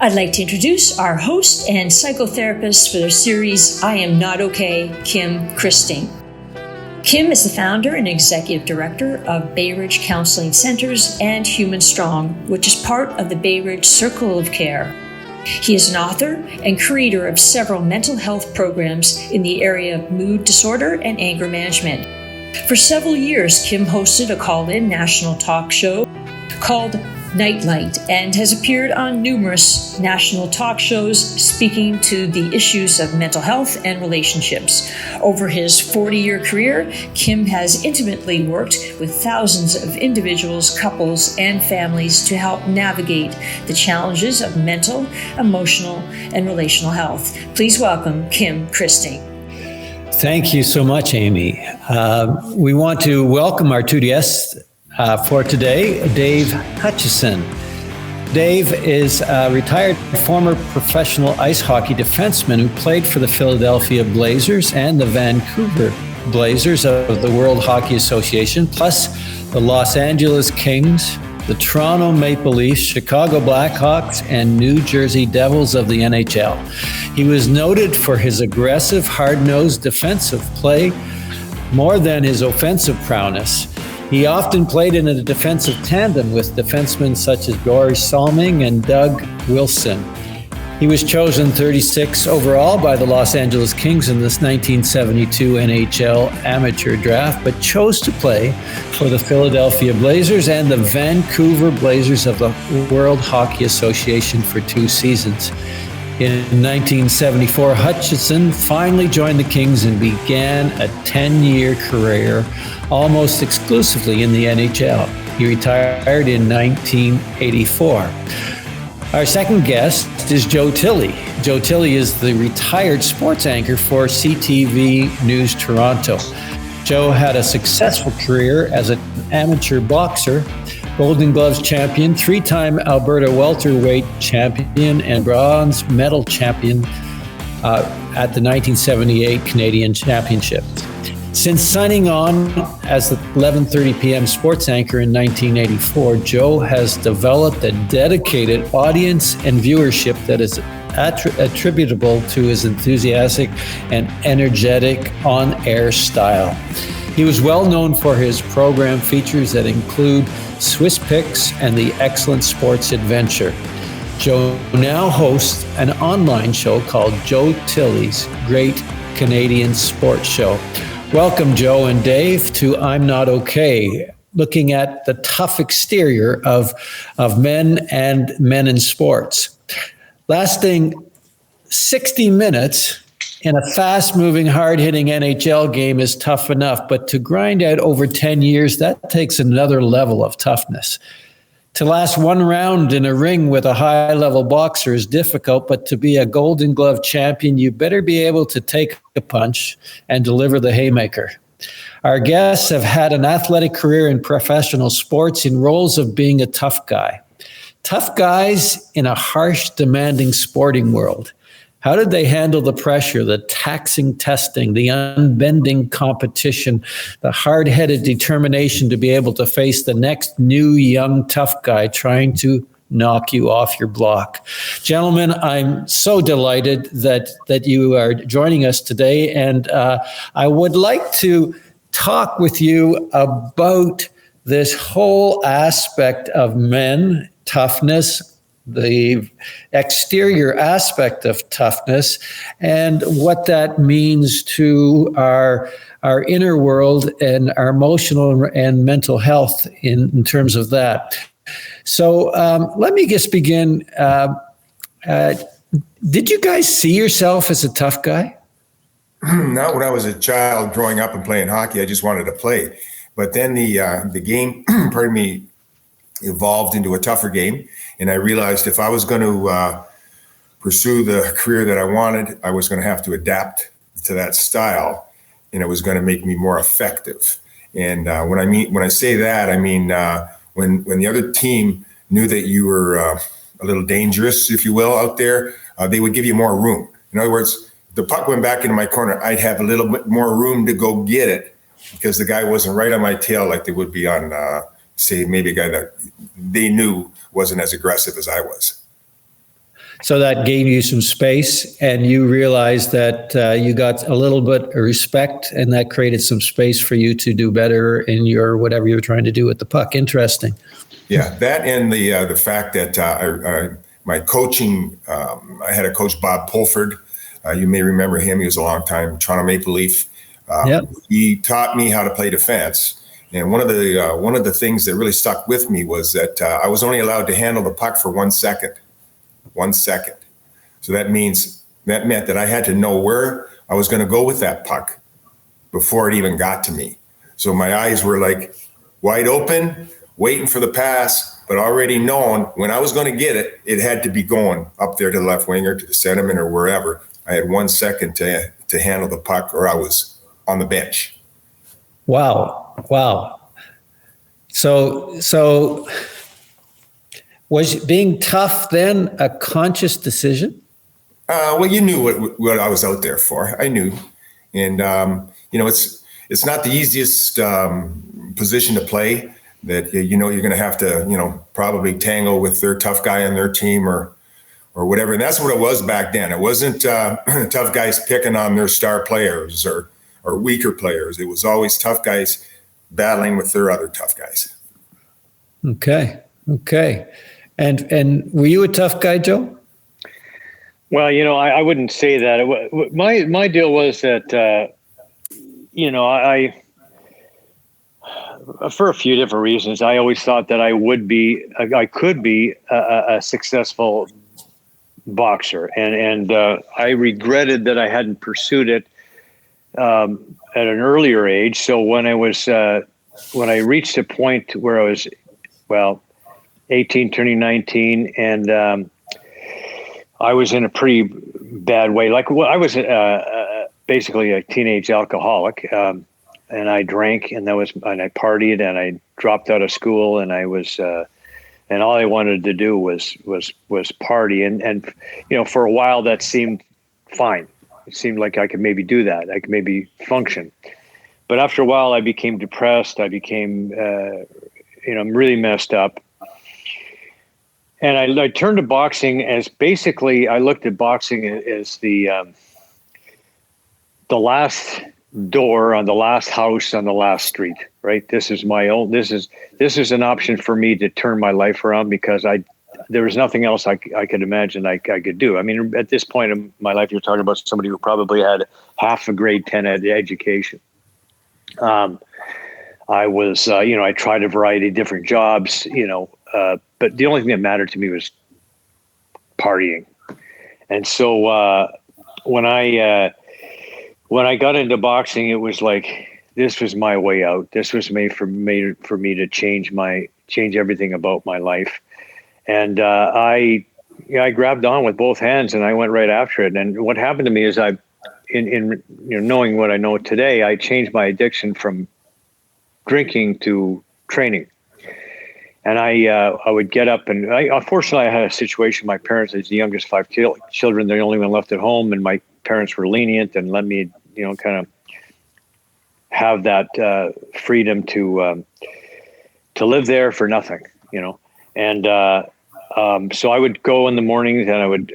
I'd like to introduce our host and psychotherapist for their series, I Am Not Okay, Kim Christing. Kim is the founder and executive director of Bay Ridge Counseling Centers and Human Strong, which is part of the Bay Ridge Circle of Care. He is an author and creator of several mental health programs in the area of mood disorder and anger management. For several years, Kim hosted a call-in national talk show called Nightlight and has appeared on numerous national talk shows speaking to the issues of mental health and relationships. Over his 40-year career, Kim has intimately worked with thousands of individuals, couples, and families to help navigate the challenges of mental, emotional, and relational health. Please welcome Kim Christing. Thank you so much, Amy. We want to welcome our two guests for today, Dave Hutchison. Dave is a retired former professional ice hockey defenseman who played for the Philadelphia Blazers and the Vancouver Blazers of the World Hockey Association, plus the Los Angeles Kings, the Toronto Maple Leafs, Chicago Blackhawks, and New Jersey Devils of the NHL. He was noted for his aggressive, hard-nosed defensive play more than his offensive prowess. He often played in a defensive tandem with defensemen such as Dory Salming and Doug Wilson. He was chosen 36 overall by the Los Angeles Kings in this 1972 NHL amateur draft, but chose to play for the Philadelphia Blazers and the Vancouver Blazers of the World Hockey Association for 2 seasons. In 1974, Hutchison finally joined the Kings and began a 10-year career almost exclusively in the NHL. He retired in 1984. Our second guest is Joe Tilley. Joe Tilley is the retired sports anchor for CTV News Toronto. Joe had a successful career as an amateur boxer, Golden Gloves champion, 3-time Alberta welterweight champion, and bronze medal champion at the 1978 Canadian Championships. Since signing on as the 11:30 p.m. sports anchor in 1984, Joe has developed a dedicated audience and viewership that is attributable to his enthusiastic and energetic on-air style. He was well known for his program features that include Swiss Picks and the Excellent Sports Adventure. Joe now hosts an online show called Joe Tilley's Great Canadian Sports Show. Welcome, Joe and Dave, to I'm Not Okay, looking at the tough exterior of men and men in sports. Lasting 60 minutes in a fast-moving, hard-hitting NHL game is tough enough, but to grind out over 10 years, that takes another level of toughness. To last one round in a ring with a high-level boxer is difficult, but to be a Golden Glove champion, you better be able to take a punch and deliver the haymaker. Our guests have had an athletic career in professional sports in roles of being a tough guy. Tough guys in a harsh, demanding sporting world. How did they handle the pressure, the taxing testing, the unbending competition, the hard-headed determination to be able to face the next new young tough guy trying to knock you off your block? Gentlemen, I'm so delighted that you are joining us today, and I would like to talk with you about this whole aspect of men, toughness, the exterior aspect of toughness, and what that means to our inner world and our emotional and mental health in terms of that. So let me just begin. Did you guys see yourself as a tough guy? Not when I was a child growing up and playing hockey. I just wanted to play. But then the game, pardon me, evolved into a tougher game. And I realized if I was going to pursue the career that I wanted, I was going to have to adapt to that style, and it was going to make me more effective. And when I say that, I mean when the other team knew that you were a little dangerous, if you will, out there, they would give you more room. In other words, the puck went back into my corner, I'd have a little bit more room to go get it because the guy wasn't right on my tail like they would be on, say, maybe a guy that they knew wasn't as aggressive as I was. So that gave you some space, and you realized that you got a little bit of respect, and that created some space for you to do better in your whatever you were trying to do with the puck. Interesting. Yeah, that and the fact that my coaching, I had a coach, Bob Pulford. You may remember him. He was a long time Toronto Maple Leaf. Yep. He taught me how to play defense. And one of the things that really stuck with me was that I was only allowed to handle the puck for 1 second. 1 second. So that meant that I had to know where I was going to go with that puck before it even got to me. So my eyes were like wide open, waiting for the pass, but already knowing when I was going to get it, it had to be going up there to the left winger, to the centerman, or wherever. I had 1 second to handle the puck, or I was on the bench. Wow. So was being tough then a conscious decision? Well, you knew what I was out there for. I knew, and it's not the easiest position to play. That you're going to have to probably tangle with their tough guy on their team or whatever. And that's what it was back then. It wasn't tough guys picking on their star players or weaker players. It was always tough guys battling with their other tough guys. Okay. And were you a tough guy, Joe? Well, I wouldn't say that. My deal was that, I for a few different reasons, I always thought that I could be a successful boxer, and I regretted that I hadn't pursued it at an earlier age. So when I reached a point where I was, 18, turning 19, and I was in a pretty bad way. I was basically a teenage alcoholic. And I drank, and I partied, and I dropped out of school, and I was, and all I wanted to do was party, and for a while that seemed fine. It seemed like I could maybe do that. I could maybe function, but after a while, I became depressed. I became, really messed up, and I turned to boxing as basically I looked at boxing as the last door on the last house on the last street, right? This is an option for me to turn my life around, because there was nothing else I could imagine I could do. I mean, at this point in my life, you're talking about somebody who probably had half a grade 10 education. I was, I tried a variety of different jobs, but the only thing that mattered to me was partying. And so when I got into boxing, it was like, this was my way out. This was made for me to change everything about my life. And I grabbed on with both hands, and I went right after it. And what happened to me is in knowing what I know today, I changed my addiction from drinking to training. And I would get up, and unfortunately I had a situation. My parents, as the youngest 5 children, they're the only one left at home, and my parents were lenient and let me, kind of have that freedom to live there for nothing, And so I would go in the mornings, and I would,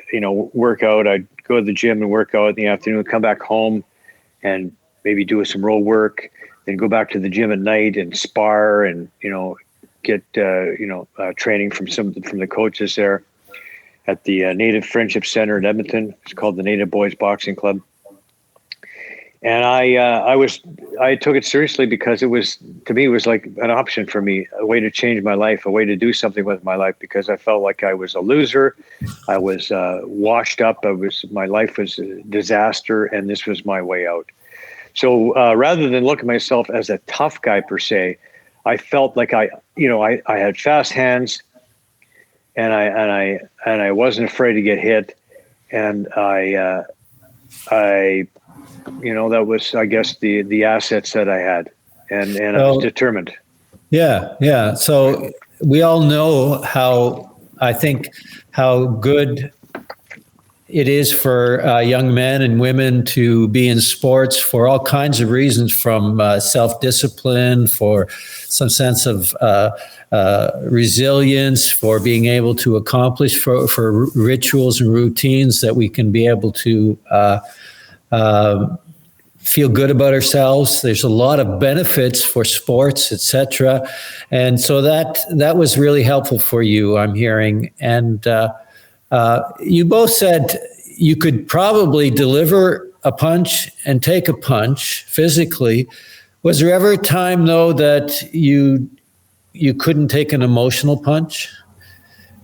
work out. I'd go to the gym and work out in the afternoon, come back home and maybe do some road work, then go back to the gym at night and spar and, get, training from the coaches there at the Native Friendship Center in Edmonton. It's called the Native Boys Boxing Club. And I took it seriously, because it was like an option for me, a way to change my life, a way to do something with my life, because I felt like I was a loser. I was washed up. My life was a disaster, and this was my way out. So rather than look at myself as a tough guy per se, I felt like I had fast hands, and I wasn't afraid to get hit, and I that was, I guess, the assets that I had, and I was determined. Yeah. So we all know how good it is for young men and women to be in sports for all kinds of reasons, from self-discipline, for some sense of resilience, for being able to accomplish, for rituals and routines that we can be able to feel good about ourselves. There's a lot of benefits for sports, etc. And so that was really helpful for you, I'm hearing. And you both said you could probably deliver a punch and take a punch physically. Was there ever a time, though, that you couldn't take an emotional punch?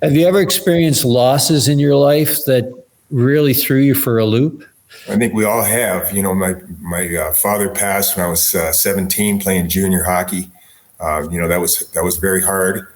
Have you ever experienced losses in your life that really threw you for a loop? I think we all have. You know, my father passed when I was 17, playing junior hockey. That was very hard.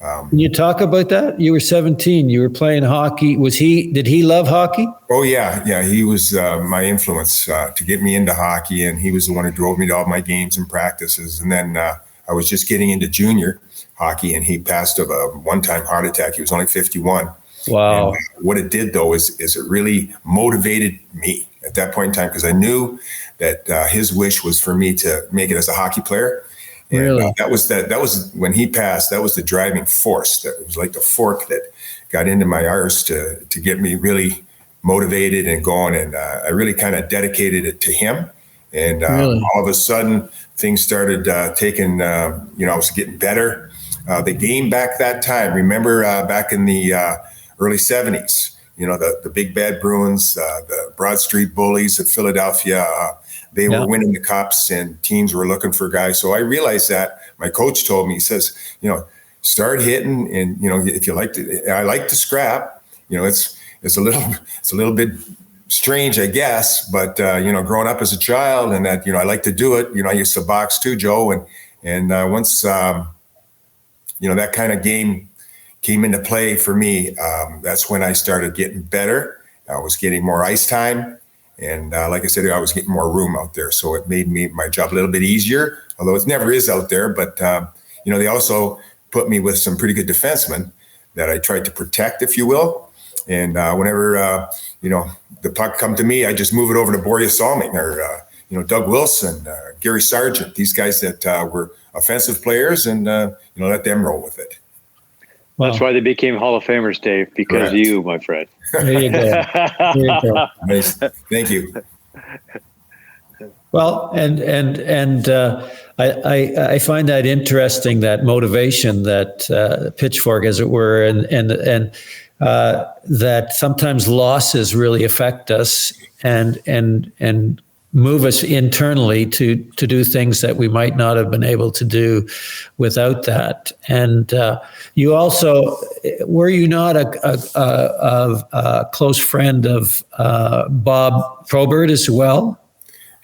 Can you talk about that? You were 17. You were playing hockey. Did he love hockey? Oh yeah. He was my influence to get me into hockey, and he was the one who drove me to all my games and practices. And then I was just getting into junior hockey, and he passed of a one-time heart attack. He was only 51. Wow. And what it did, though, is it really motivated me at that point in time, because I knew that his wish was for me to make it as a hockey player. And really? That was when he passed. That was the driving force. That was like the fork that got into my arse to get me really motivated and going. And I really kind of dedicated it to him. And really? All of a sudden, things started taking. I was getting better. The game back that time. Remember back in the early 70s. You know, the Big Bad Bruins, the Broad Street Bullies of Philadelphia. They were winning the cups, and teams were looking for guys. So I realized that. My coach told me, he says, start hitting, and if you like to, I like to scrap. It's a little bit strange, I guess, but growing up as a child, and that I like to do it. I used to box too, Joe, and once that kind of game came into play for me, that's when I started getting better. I was getting more ice time. And like I said, I was getting more room out there. So it made my job a little bit easier, although it never is out there. But, they also put me with some pretty good defensemen that I tried to protect, if you will. And whenever, the puck come to me, I just move it over to Borja Salming or, Doug Wilson, Gary Sargent, these guys that were offensive players, and, let them roll with it. Wow. That's why they became Hall of Famers, Dave, because of you, my friend. There you go. There you go. Nice. Thank you. Well, and I find that interesting, that motivation, that pitchfork, as it were, and that sometimes losses really affect us and move us internally to do things that we might not have been able to do without that. And you also, were you not a close friend of Bob Probert as well?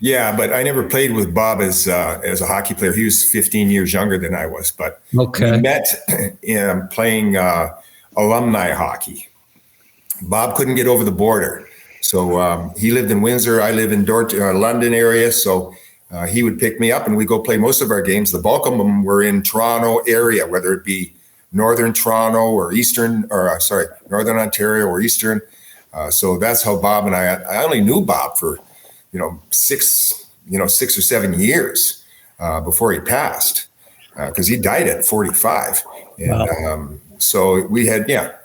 Yeah, but I never played with Bob as a hockey player. He was 15 years younger than I was. But we met playing alumni hockey. Bob couldn't get over the border. So he lived in Windsor. I live in London area. So he would pick me up, and we go play most of our games. The bulk of them were in Toronto area, whether it be Northern Toronto or Northern Ontario or Eastern. So that's how Bob and I only knew Bob for, 6 or 7 years before he passed, because he died at 45. And wow. So we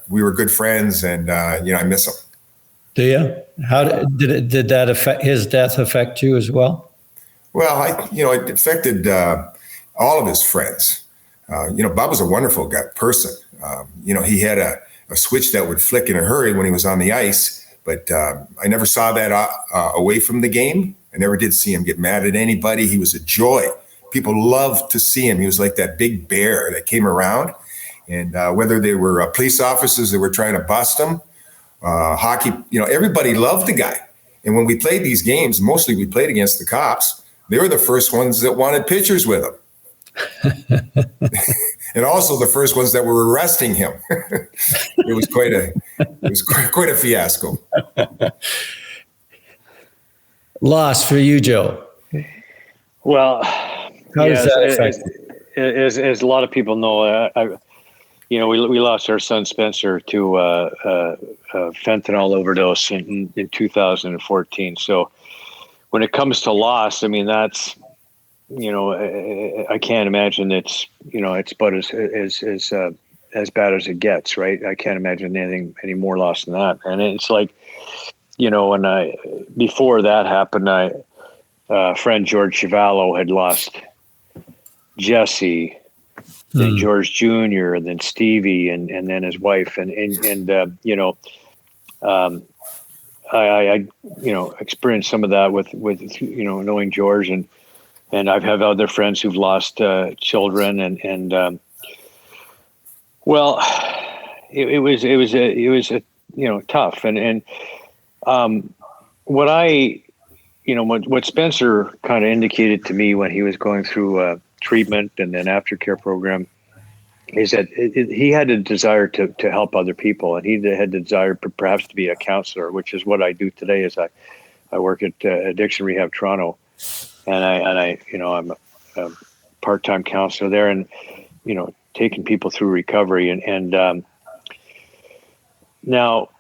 were good friends, and, I miss him. Do you? How did that affect his death? Affect you as well? Well, it affected all of his friends. Bob was a wonderful person. He had a switch that would flick in a hurry when he was on the ice, but I never saw that away from the game. I never did see him get mad at anybody. He was a joy. People loved to see him. He was like that big bear that came around, and whether they were police officers that were trying to bust him, hockey, everybody loved the guy. And when we played these games, mostly we played against the cops. They were the first ones that wanted pictures with him. And also the first ones that were arresting him. It was quite a fiasco. Loss for you, Joe. Well, how does that affect you? As a lot of people know, we lost our son Spencer to a fentanyl overdose in 2014. So when it comes to loss, I mean, that's, I can't imagine it's about as bad as it gets, right? I can't imagine anything any more loss than that. And it's like, before that happened, friend George Chiavallo had lost Jesse, then George Jr., then Stevie, and then his wife, I experienced some of that with knowing George, and I've had other friends who've lost children, and it was tough, and what Spencer kind of indicated to me when he was going through treatment and then aftercare program is that he had a desire to help other people, and he had the desire perhaps to be a counselor, which is what I do today. Is I work at Addiction Rehab Toronto, and I'm a part-time counselor there, and taking people through recovery, and now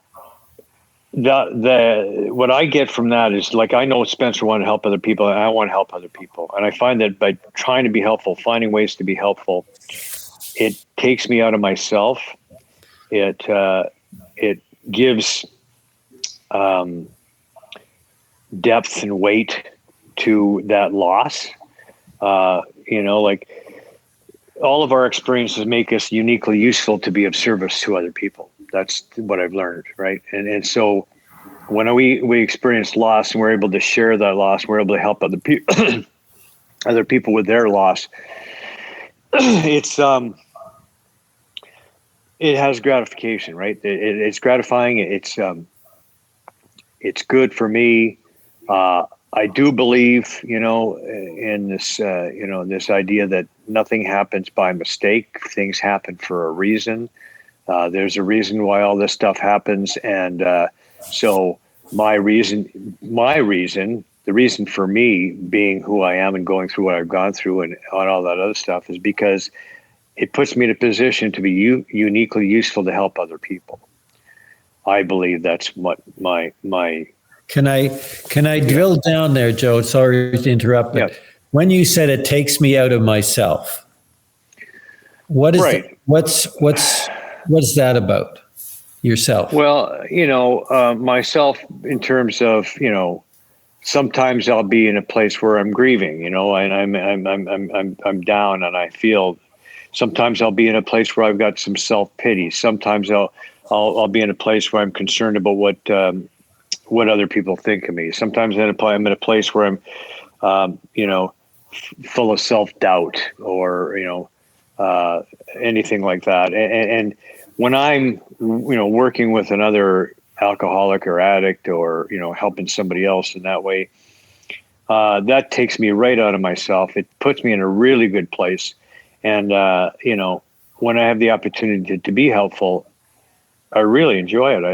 what I get from that is, like, I know Spencer wanted to help other people, and I want to help other people, and I find that by trying to be helpful, finding ways to be helpful, it takes me out of myself. It gives depth and weight to that loss. Like, all of our experiences make us uniquely useful to be of service to other people. That's what I've learned, right? And so when we experience loss and we're able to share that loss, we're able to help other people, other people with their loss. It has gratification, right? It's gratifying. It's good for me. I do believe, in this, this idea that nothing happens by mistake. Things happen for a reason. There's a reason why all this stuff happens. And so the reason for me being who I am and going through what I've gone through and on all that other stuff is because it puts me in a position to be uniquely useful to help other people. I believe that's what my Can I drill down there, Joe? Sorry to interrupt, but when you said it takes me out of myself, what is right? What's that about yourself? Well, myself in terms of, sometimes I'll be in a place where I'm grieving, and I'm down and I feel. Sometimes I'll be in a place where I've got some self-pity. Sometimes I'll be in a place where I'm concerned about what other people think of me. Sometimes I'm in a place where I'm, full of self-doubt or, anything like that. And when I'm, working with another alcoholic or addict or, helping somebody else in that way, that takes me right out of myself. It puts me in a really good place. And, when I have the opportunity to be helpful, I really enjoy it.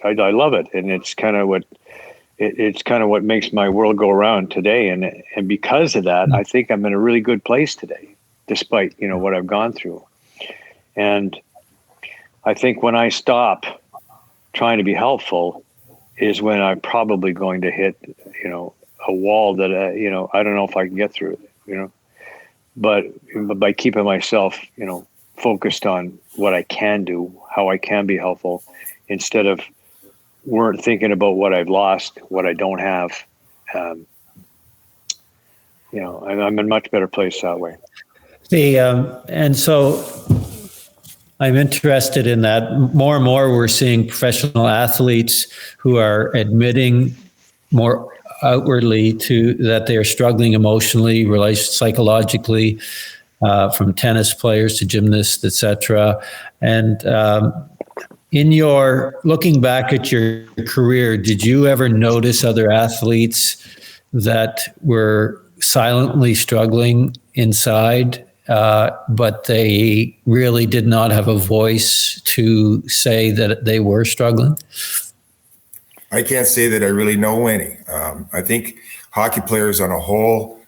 I love it. And it's kind of what makes my world go around today. And because of that, I think I'm in a really good place today, despite, what I've gone through. And I think when I stop trying to be helpful is when I'm probably going to hit, a wall that, I don't know if I can get through it, but by keeping myself, focused on what I can do, how I can be helpful, instead of weren't thinking about what I've lost, what I don't have. I'm in a much better place that way. And so I'm interested in that. More and more, we're seeing professional athletes who are admitting more outwardly to that they are struggling emotionally, psychologically, from tennis players to gymnasts, etc. And in your looking back at your career, did you ever notice other athletes that were silently struggling inside, but they really did not have a voice to say that they were struggling? I can't say that I really know any. I think hockey players on a whole,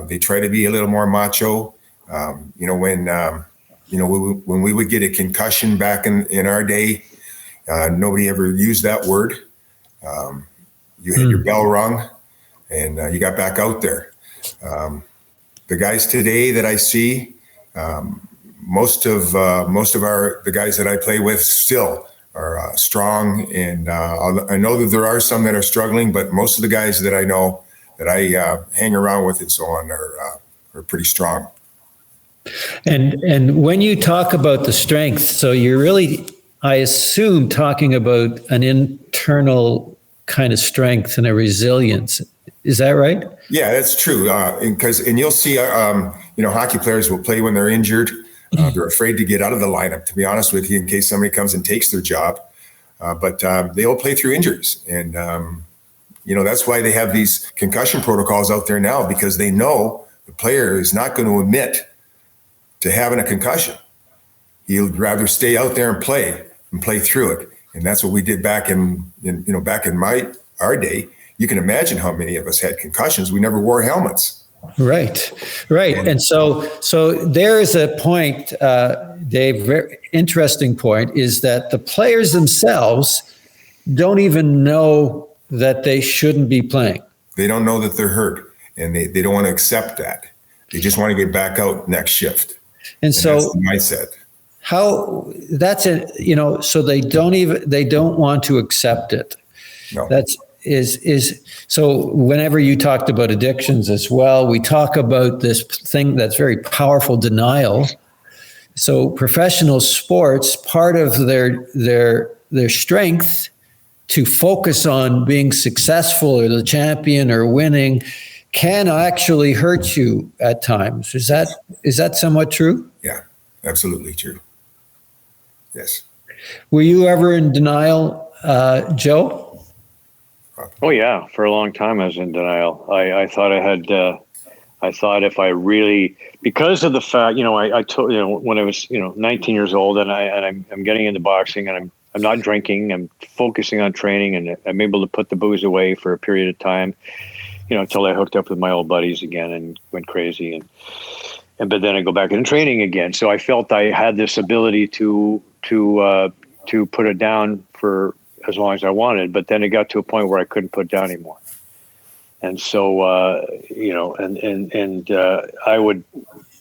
they try to be a little more macho. When when we would get a concussion back in our day, nobody ever used that word. You had your bell rung, and you got back out there. The guys today that I see, most of the guys that I play with still are strong, and I know that there are some that are struggling, but most of the guys that I know that I hang around with and so on are pretty strong. And when you talk about the strength, so you're really, I assume, talking about an internal kind of strength and a resilience. Is that right? Yeah, that's true. And you'll see, hockey players will play when they're injured. They're afraid to get out of the lineup, to be honest with you, in case somebody comes and takes their job. But they all play through injuries. And, that's why they have these concussion protocols out there now, because they know the player is not going to admit to having a concussion. He'll rather stay out there and play through it. And that's what we did back in our day. You can imagine how many of us had concussions. We never wore helmets. Right. And so there is a point, Dave, very interesting point, is that the players themselves don't even know that they shouldn't be playing. They don't know that they're hurt, and they don't want to accept that. They just want to get back out next shift. And so that's the mindset. So they don't want to accept it. No. So whenever you talked about addictions as well, we talk about this thing that's very powerful, denial. So professional sports, part of their strength to focus on being successful or the champion or winning can actually hurt you at times. Is that somewhat true? Yeah, absolutely true. Yes. Were you ever in denial, Joe? Oh yeah, for a long time I was in denial. I thought I thought if I really, because of the fact, I told, when I was, 19 years old, and I'm getting into boxing, and I'm not drinking, I'm focusing on training, and I'm able to put the booze away for a period of time, until I hooked up with my old buddies again and went crazy, but then I go back into training again. So I felt I had this ability to put it down for as long as I wanted, but then it got to a point where I couldn't put it down anymore. And so, I would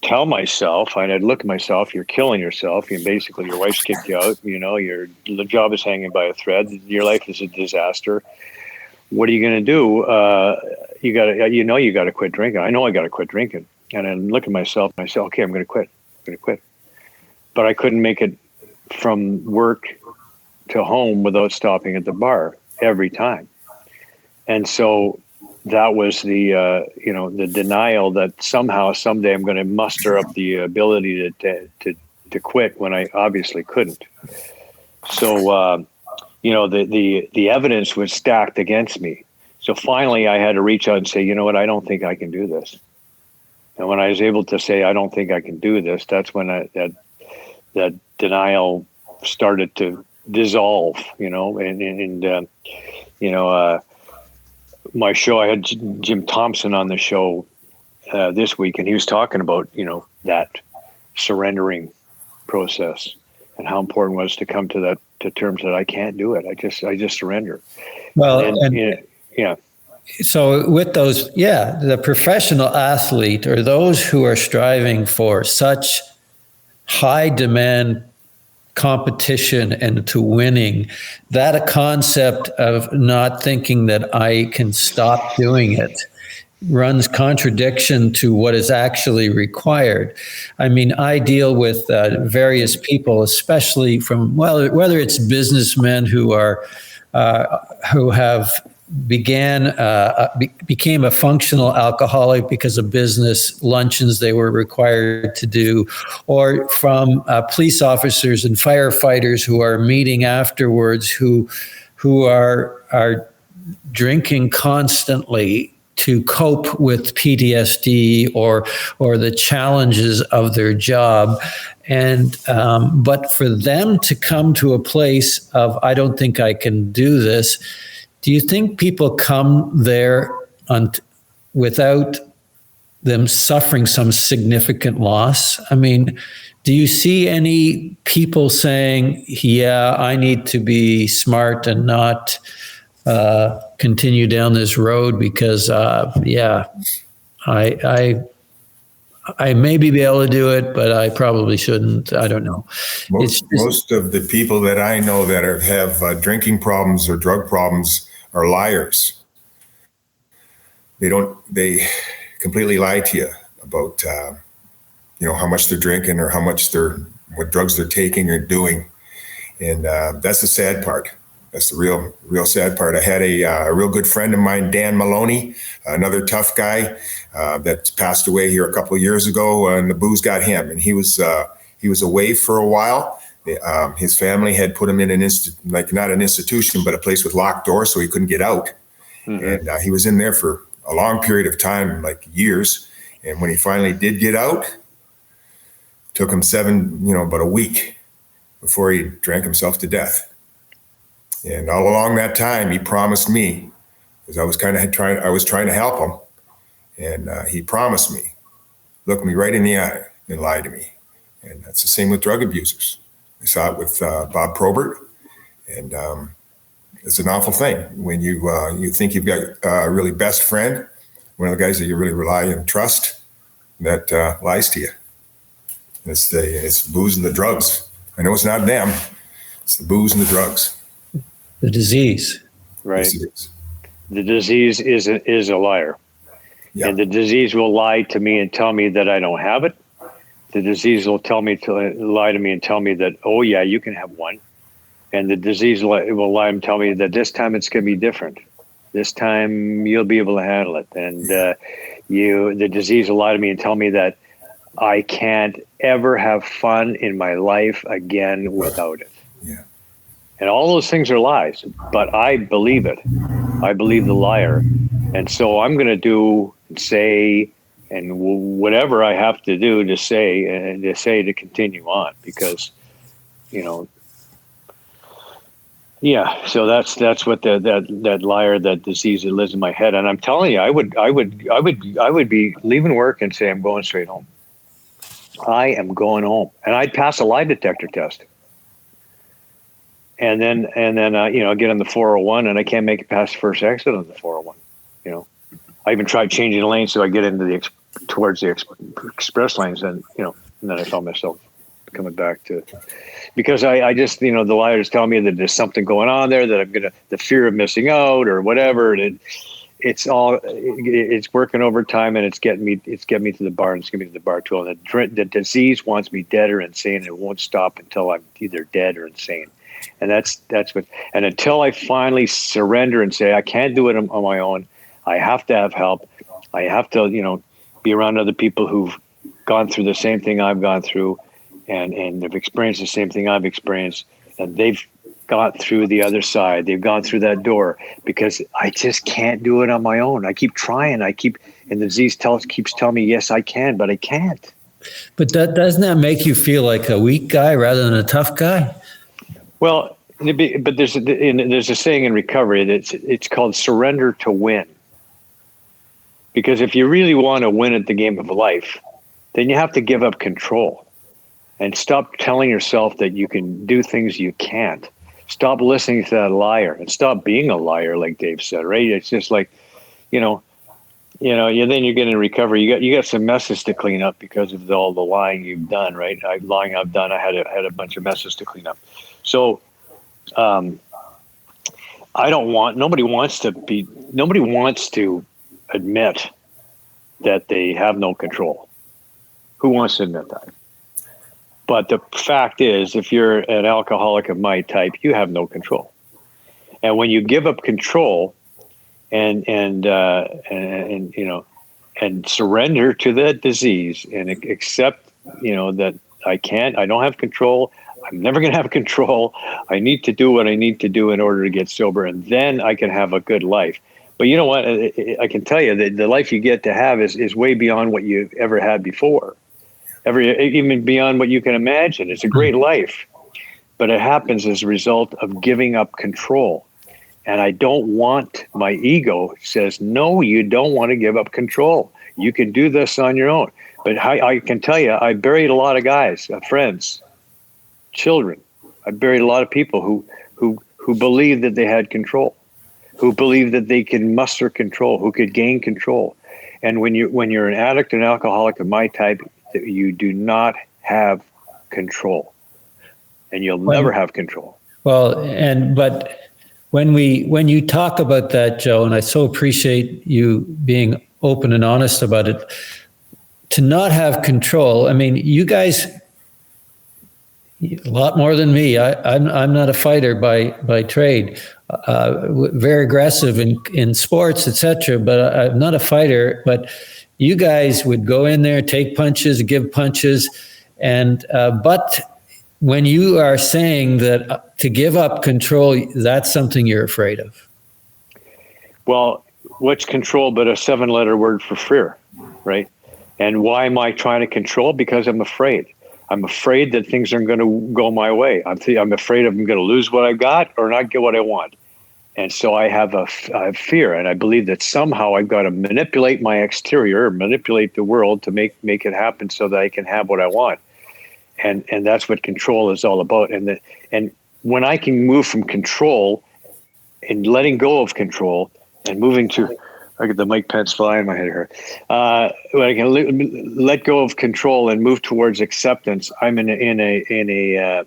tell myself, and I'd look at myself, you're killing yourself. Basically, your wife's kicked you out. The job is hanging by a thread. Your life is a disaster. What are you going to do? You got to quit drinking. I know I got to quit drinking. And I look at myself and I say, okay, I'm going to quit. But I couldn't make it from work to home without stopping at the bar every time. And so that was the denial that somehow, someday I'm going to muster up the ability to quit when I obviously couldn't. So, the evidence was stacked against me. So finally I had to reach out and say, you know what, I don't think I can do this. And when I was able to say, I don't think I can do this, that's when that denial started to dissolve, my show, I had Jim Thompson on the show this week, and he was talking about, that surrendering process and how important it was to come to terms that I can't do it. I just surrender. Well, yeah. So with those, the professional athlete or those who are striving for such high demand competition and to winning, that a concept of not thinking that I can stop doing it runs contradiction to what is actually required. I mean, I deal with various people, especially from, whether it's businessmen who have became a functional alcoholic because of business luncheons they were required to do, or from police officers and firefighters who are meeting afterwards who are drinking constantly to cope with PTSD or the challenges of their job. And but for them to come to a place of, I don't think I can do this, do you think people come there without them suffering some significant loss. I mean, do you see any people saying, yeah, I need to be smart and not continue down this road because, I maybe be able to do it, but I probably shouldn't. I don't know. Most of the people that I know that have drinking problems or drug problems are liars. They completely lie to you about, how much they're drinking or what drugs they're taking or doing. And that's the sad part. That's the real sad part. I had a real good friend of mine, Dan Maloney, another tough guy that passed away here a couple of years ago, and the booze got him. And he was away for a while. His family had put him in not an institution, but a place with locked doors, so he couldn't get out. Mm-hmm. And he was in there for a long period of time, like years. And when he finally did get out, it took him about a week before he drank himself to death. And all along that time, he promised me, because I was trying to help him, and he promised me, looked me right in the eye and lied to me. And that's the same with drug abusers. I saw it with Bob Probert, and it's an awful thing when you think you've got a really best friend, one of the guys that you really rely and trust, that lies to you. It's the booze and the drugs. I know it's not them. It's the booze and the drugs. The disease. Right. The disease is a liar. Yeah. And the disease will lie to me and tell me that I don't have it. The disease will lie to me and tell me that, oh yeah, you can have one. And the disease will lie and tell me that this time it's going to be different. This time you'll be able to handle it. And the disease will lie to me and tell me that I can't ever have fun in my life again without it. Yeah. And all those things are lies, but I believe it. I believe the liar. And so I'm going to do, say, and whatever I have to do to say to continue on, because, yeah. So that's what that liar, that disease that lives in my head. And I'm telling you, I would be leaving work and say, I'm going straight home. I am going home, and I'd pass a lie detector test. And then get on the 401, and I can't make it past the first exit on the 401. I even tried changing the lane so I get into towards the express lanes, and and then I found myself coming back to, because I just the liars tell me that there's something going on there, that the fear of missing out or whatever. And it's working overtime, and it's getting me to the bar, and it's getting me to the bar too. And the disease wants me dead or insane, and it won't stop until I'm either dead or insane. And that's what, and until I finally surrender and say, I can't do it on my own, I have to have help. I have to, be around other people who've gone through the same thing I've gone through, and they've experienced the same thing I've experienced, and they've got through the other side. They've gone through that door, because I just can't do it on my own. I keep trying. And the disease keeps telling me, yes, I can, but I can't. But doesn't that make you feel like a weak guy rather than a tough guy? Well, but there's a saying in recovery that it's called surrender to win. Because if you really want to win at the game of life, then you have to give up control and stop telling yourself that you can do things you can't. Stop listening to that liar and stop being a liar, like Dave said, right? It's just like, then you get in recovery. You got some messes to clean up because of all the lying you've done, right? I had a bunch of messes to clean up. So, nobody wants to admit that they have no control. Who wants to admit that? But the fact is, if you're an alcoholic of my type, you have no control. And when you give up control and surrender to that disease and accept, that I don't have control. I'm never going to have control. I need to do what I need to do in order to get sober, and then I can have a good life. But you know what? I can tell you that the life you get to have is way beyond what you've ever had before, even beyond what you can imagine. It's a great life, but it happens as a result of giving up control. And I don't want, my ego says, no, you don't want to give up control. You can do this on your own. But I can tell you, I buried a lot of guys, friends, children. I buried a lot of people who believed that they had control, who believed that they can muster control, who could gain control. And when you're an addict, an alcoholic of my type, you do not have control, and you'll never have control. Well, but when you talk about that, Joe, and I so appreciate you being open and honest about it, to not have control. I mean, you guys, a lot more than me. I'm not a fighter by trade. Very aggressive in sports, etc. But I'm not a fighter. But you guys would go in there, take punches, give punches, and but when you are saying that to give up control, that's something you're afraid of. Well, what's control but a 7-letter word for fear, right? And why am I trying to control? Because I'm afraid. I'm afraid that things aren't going to go my way. I'm afraid I'm going to lose what I got or not get what I want. And so I have fear, and I believe that somehow I've got to manipulate my exterior, manipulate the world to make it happen so that I can have what I want. And that's what control is all about. And when I can move from control and letting go of control and moving to, I get the Mike Pence fly in my head here. When I can let go of control and move towards acceptance, I'm in a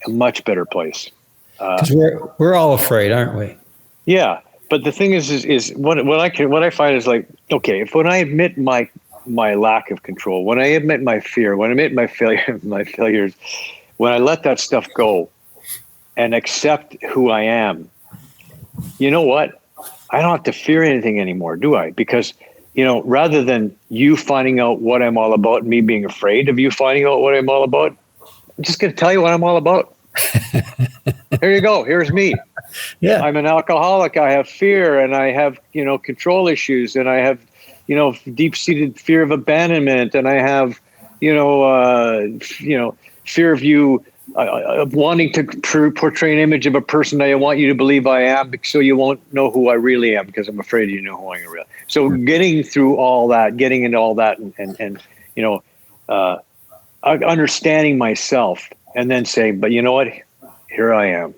much better place. Because we're all afraid, aren't we? Yeah, but the thing is what I find is like, okay, when I admit my lack of control, when I admit my fear, when I admit my failures, when I let that stuff go and accept who I am, you know what? I don't have to fear anything anymore, do I? Because, rather than you finding out what I'm all about and me being afraid of you finding out what I'm all about, I'm just going to tell you what I'm all about. Here you go. Here's me. Yeah. I'm an alcoholic. I have fear, and I have, control issues, and I have, deep-seated fear of abandonment, and I have, fear of you wanting to portray an image of a person that I want you to believe I am, so you won't know who I really am, because I'm afraid you know who I really am. So getting through all that, getting into all that, and understanding myself, and then saying, but you know what? Here I am.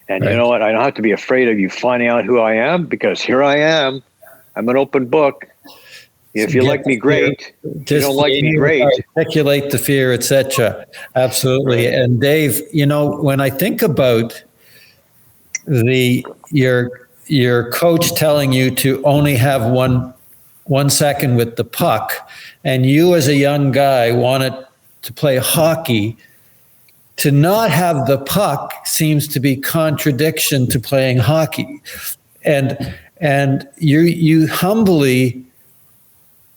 And right. You know what? I don't have to be afraid of you finding out who I am, because here I am. I'm an open book. If you like me, great. If you don't like me, great. Articulate the fear, etc. Absolutely. Right. And Dave, when I think about your coach telling you to only have one second with the puck, and you as a young guy wanted to play hockey, to not have the puck seems to be contradiction to playing hockey. And you humbly,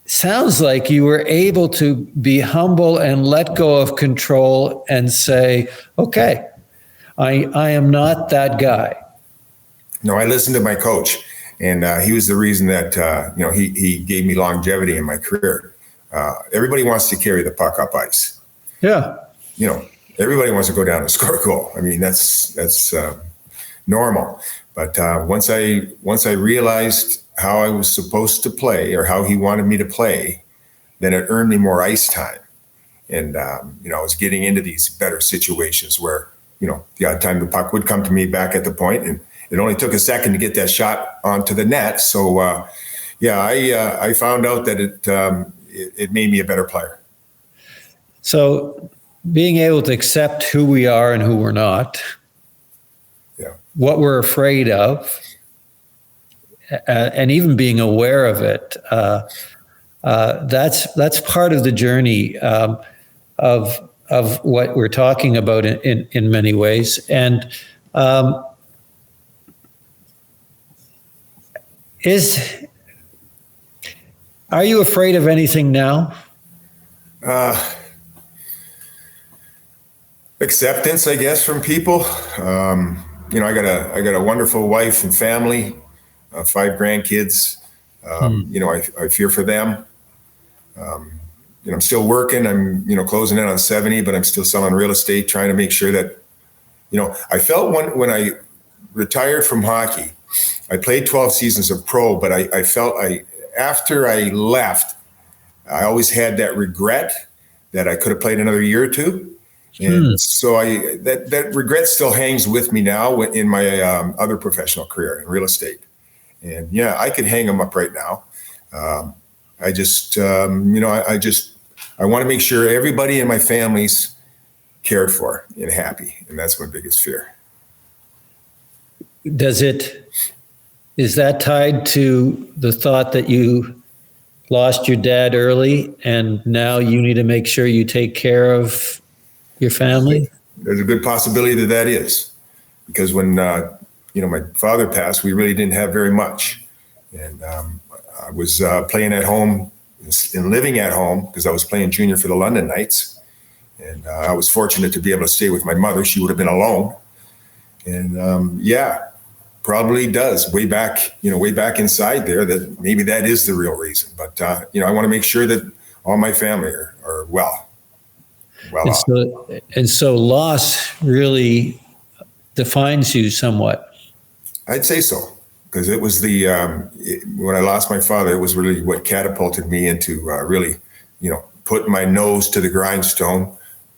sounds like you were able to be humble and let go of control and say, okay, I am not that guy. No, I listened to my coach, and he was the reason that, he gave me longevity in my career. Everybody wants to carry the puck up ice. Yeah. Everybody wants to go down and score a goal. I mean, that's normal. But once I realized how I was supposed to play, or how he wanted me to play, then it earned me more ice time. And, I was getting into these better situations where, the odd time the puck would come to me back at the point, and it only took a second to get that shot onto the net. So, I found out that it made me a better player. So being able to accept who we are and who we're not, what we're afraid of, and even being aware of it, that's part of the journey of what we're talking about in many ways. And are you afraid of anything now? Acceptance, I guess, from people. I got a wonderful wife and family, 5 grandkids. I fear for them. I'm still working. I'm, closing in on 70, but I'm still selling real estate, trying to make sure that, I felt when I retired from hockey, I played 12 seasons of pro, but I felt after I left, I always had that regret that I could have played another year or two. And so that regret still hangs with me now in my other professional career in real estate. And yeah, I could hang them up right now. I just, I want to make sure everybody in my family's cared for and happy. And that's my biggest fear. Is that tied to the thought that you lost your dad early and now you need to make sure you take care of your family? There's a good possibility that is, because when, my father passed, we really didn't have very much. And I was playing at home and living at home because I was playing junior for the London Knights. And I was fortunate to be able to stay with my mother. She would have been alone. And probably does way back inside there that maybe that is the real reason. But, I want to make sure that all my family are well off. And so loss really defines you somewhat. I'd say so, because it was when I lost my father, it was really what catapulted me into really, putting my nose to the grindstone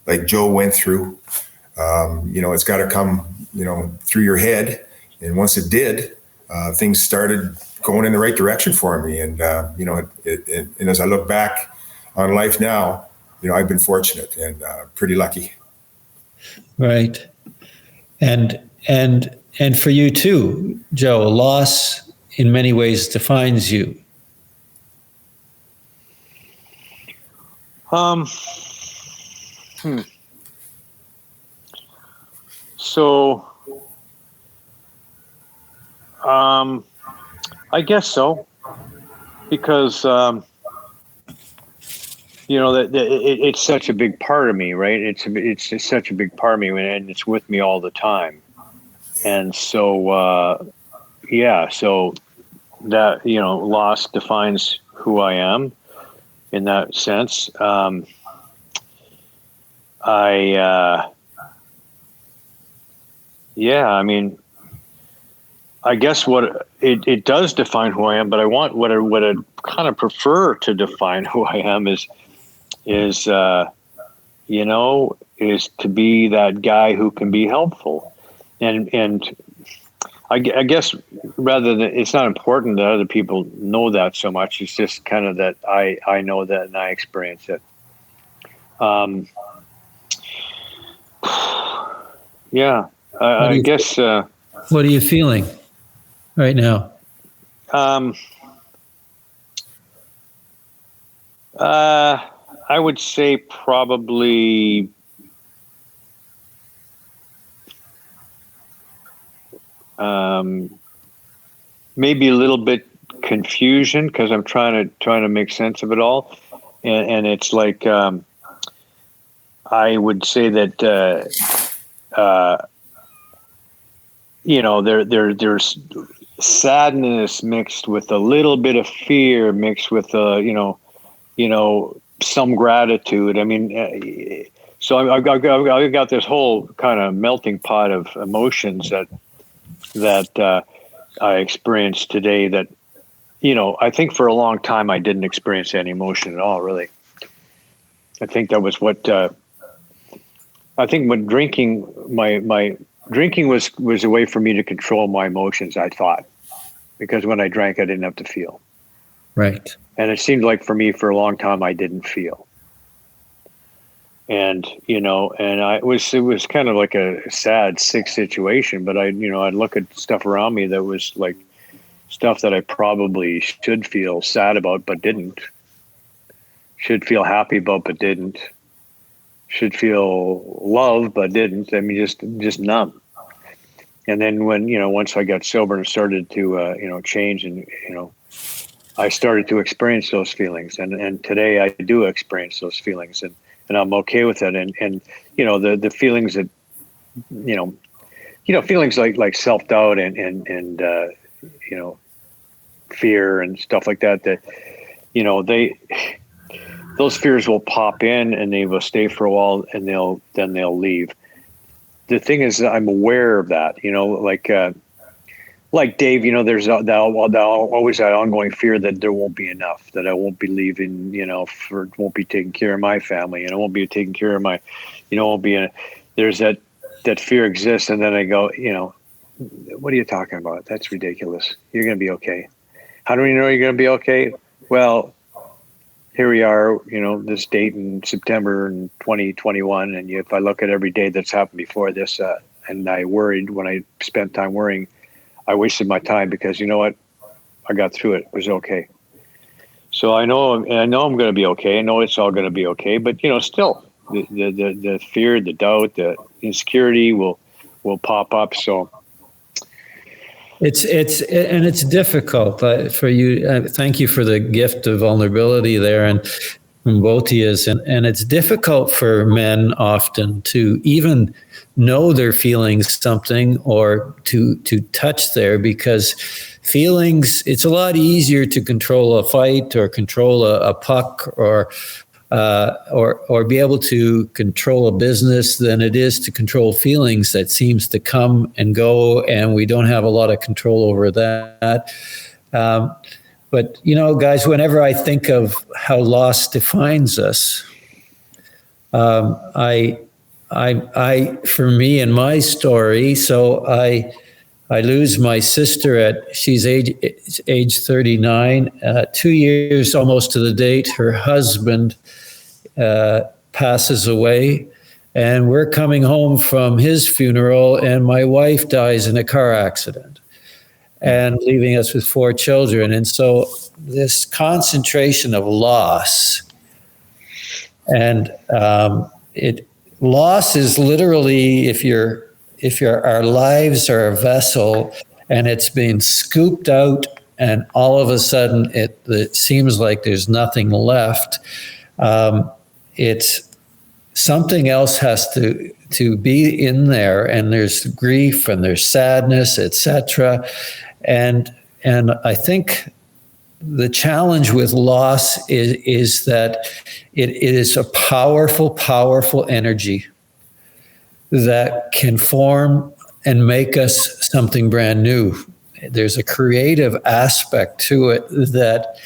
like Joe went through. It's got to come, through your head. And once it did, things started going in the right direction for me. And, and as I look back on life now, I've been fortunate and pretty lucky. Right. And for you too, Joe, loss in many ways defines you. So, I guess so, because, it's such a big part of me, right? It's such a big part of me, and it's with me all the time. And so, so that, loss defines who I am in that sense. I guess what it does define who I am, but what I kind of prefer to define who I am is to be that guy who can be helpful. And I guess rather than, it's not important that other people know that so much. It's just kind of that I know that and I experience it. I guess. What are you feeling right now? I would say probably maybe a little bit confusion, because I'm trying to make sense of it all, and it's like I would say that there's sadness mixed with a little bit of fear mixed with some gratitude. I mean, so I got this whole kind of melting pot of emotions that I experienced today that, I think for a long time I didn't experience any emotion at all, really. I think that was what, I think when drinking, my drinking was a way for me to control my emotions, I thought, because when I drank, I didn't have to feel. Right. And it seemed like for me, for a long time, I didn't feel. And, it was kind of like a sad, sick situation, but I'd look at stuff around me that was like stuff that I probably should feel sad about, but didn't. Should feel happy about, but didn't. Should feel love, but didn't. I mean, just numb. And then when, once I got sober and started to, change and, I started to experience those feelings. And today I do experience those feelings and I'm okay with it. And the feelings that, feelings like self-doubt and fear and stuff like that, those fears will pop in and they will stay for a while and they'll leave. The thing is that I'm aware of that, like Dave, there's always that ongoing fear that there won't be enough, that I won't be leaving, won't be taking care of my family, and I won't be taking care of my, won't be there's that fear exists. And then I go, what are you talking about? That's ridiculous. You're going to be okay. How do we know you're going to be okay? Well, here we are, this date in September in 2021. And if I look at every day that's happened before this, and I worried when I spent time worrying, I wasted my time, because you know what? I got through it. It was okay. So I know I'm going to be okay. I know it's all going to be okay. But, still, the fear, the doubt, the insecurity will pop up. So it's difficult for you. Thank you for the gift of vulnerability there, and from both of you. And it's difficult for men often to even know they're feeling something, or to touch there, because feelings, it's a lot easier to control a fight or control a puck or be able to control a business than it is to control feelings that seems to come and go, and we don't have a lot of control over that. But, guys, whenever I think of how loss defines us, for me in my story, so I lose my sister she's age 39, 2 years almost to the date. Her husband passes away, and we're coming home from his funeral, and my wife dies in a car accident, and leaving us with 4 children. And so this concentration of loss, and loss is literally, if our lives are a vessel and it's being scooped out, and all of a sudden it seems like there's nothing left. It's something else has to be in there, and there's grief and there's sadness, etc. And I think the challenge with loss is that it is a powerful, powerful energy that can form and make us something brand new. There's a creative aspect to it that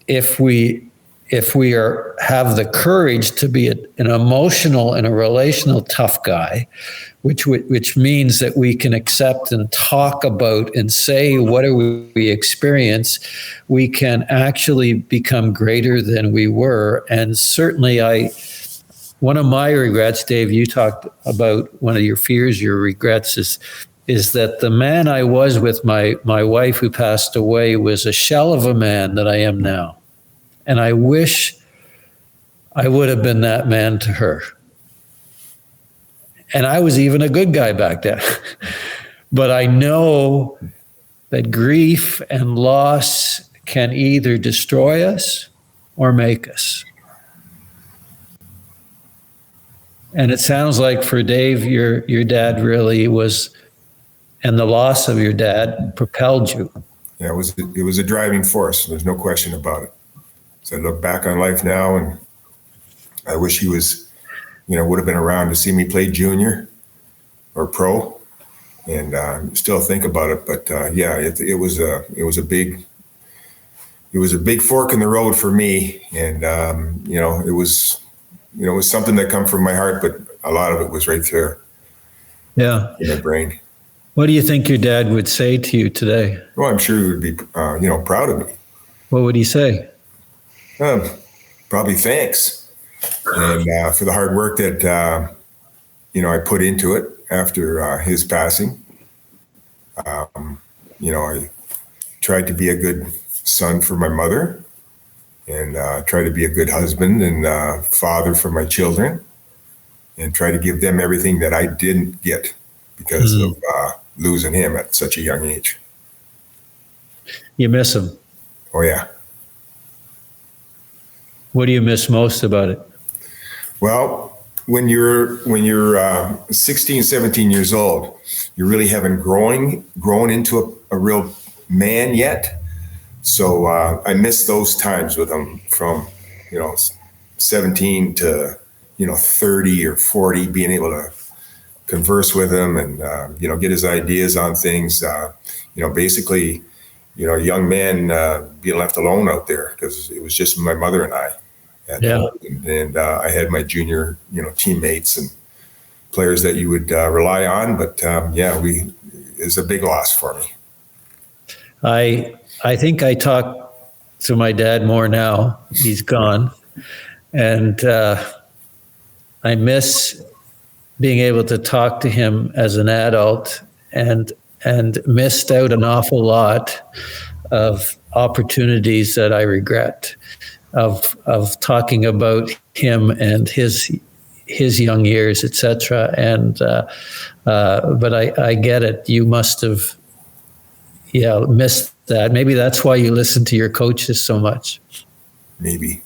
if we have the courage to be an emotional and a relational tough guy, which means that we can accept and talk about and say what we experience, we can actually become greater than we were. And certainly one of my regrets, Dave, you talked about one of your fears, your regrets is that the man I was with, my wife who passed away, was a shell of a man that I am now. And I wish I would have been that man to her. And I was even a good guy back then. But I know that grief and loss can either destroy us or make us. And it sounds like for Dave, your dad really was, and the loss of your dad propelled you. Yeah, it was a driving force. There's no question about it. So I look back on life now, and I wish he was, would have been around to see me play junior or pro, and still think about it. But it was a big fork in the road for me, and it was something that come from my heart, but a lot of it was right there. Yeah, in my brain. What do you think your dad would say to you today? Well, I'm sure he would be, proud of me. What would he say? Probably thanks, and for the hard work that I put into it after his passing. I tried to be a good son for my mother, and try to be a good husband and father for my children, and try to give them everything that I didn't get because of losing him at such a young age. You miss him? Oh, yeah. What do you miss most about it? Well, when you're 16, 17 years old, you really haven't grown into a real man yet. So I miss those times with him from, 17 to, 30 or 40, being able to converse with him and, get his ideas on things. Basically, a young man being left alone out there because it was just my mother and I. And I had my junior, teammates and players that you would rely on. But it's a big loss for me. I think I talk to my dad more now. He's gone. And I miss being able to talk to him as an adult and missed out an awful lot of opportunities that I regret of talking about him and his young years, etc. And but I get it. You must have missed that. Maybe that's why you listen to your coaches so much. Maybe.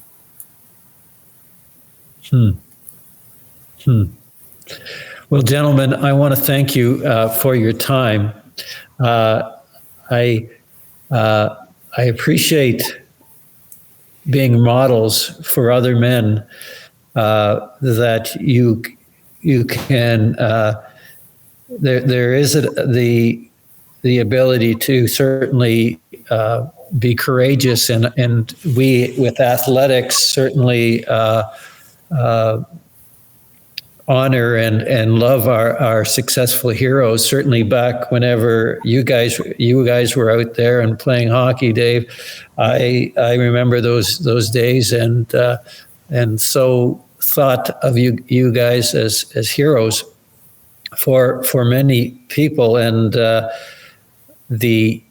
Well, gentlemen, I want to thank you for your time. I appreciate being models for other men that you can. There is the ability to certainly be courageous, and we with athletics certainly honor and love our successful heroes. Certainly back whenever you guys were out there and playing hockey, Dave, I remember those days and so thought of you guys as heroes for many people. And the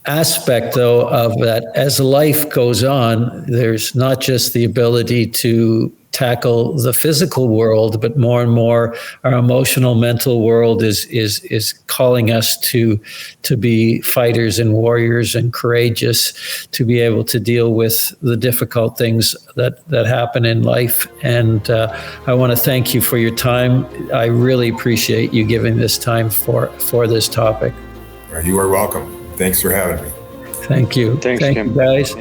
aspect, though, of that as life goes on, there's not just the ability to tackle the physical world, but more and more our emotional, mental world is calling us to be fighters and warriors and courageous, to be able to deal with the difficult things that happen in life. And I want to thank you for your time. I really appreciate you giving this time for this topic. You are welcome. Thanks for having me. Thank you. Thanks, Thank Kim. you, guys.